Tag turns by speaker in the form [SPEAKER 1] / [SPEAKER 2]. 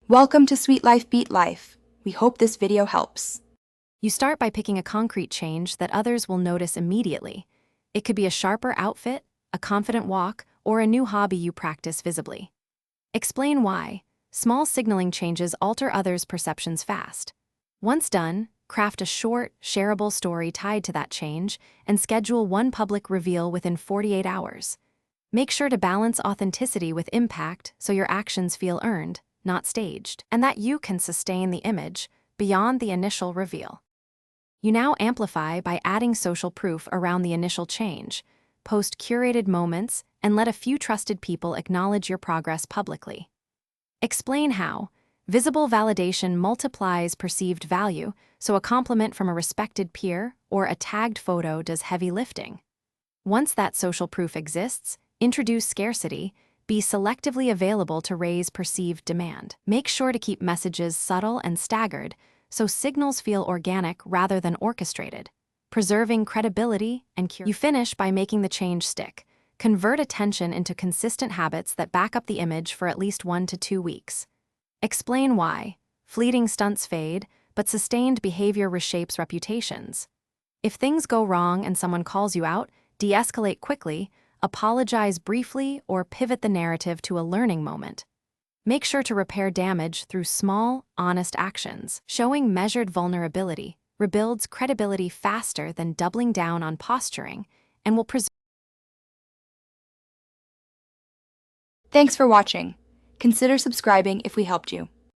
[SPEAKER 1] Welcome to Sweet Life Beat Life. We hope this video helps.
[SPEAKER 2] You start by picking a concrete change that others will notice immediately. It could be a sharper outfit, a confident walk, or a new hobby you practice visibly. Explain why. Small signaling changes alter others' perceptions fast. Once done, craft a short, shareable story tied to that change and schedule one public reveal within 48 hours. Make sure to balance authenticity with impact so your actions feel earned, not staged, and that you can sustain the image beyond the initial reveal. You now amplify by adding social proof around the initial change, post curated moments, and let a few trusted people acknowledge your progress publicly. Explain how. Visible validation multiplies perceived value, so a compliment from a respected peer or a tagged photo does heavy lifting. Once that social proof exists, introduce scarcity. Be selectively available to raise perceived demand. Make sure to keep messages subtle and staggered, so signals feel organic rather than orchestrated, preserving credibility and curiosity. You finish by making the change stick. Convert attention into consistent habits that back up the image for at least 1 to 2 weeks. Explain why. Fleeting stunts fade, but sustained behavior reshapes reputations. If things go wrong and someone calls you out, de-escalate quickly, apologize briefly, or pivot the narrative to a learning moment. Make sure to repair damage through small, honest actions. Showing measured vulnerability rebuilds credibility faster than doubling down on posturing and will preserve.
[SPEAKER 1] Thanks for watching. Consider subscribing if we helped you.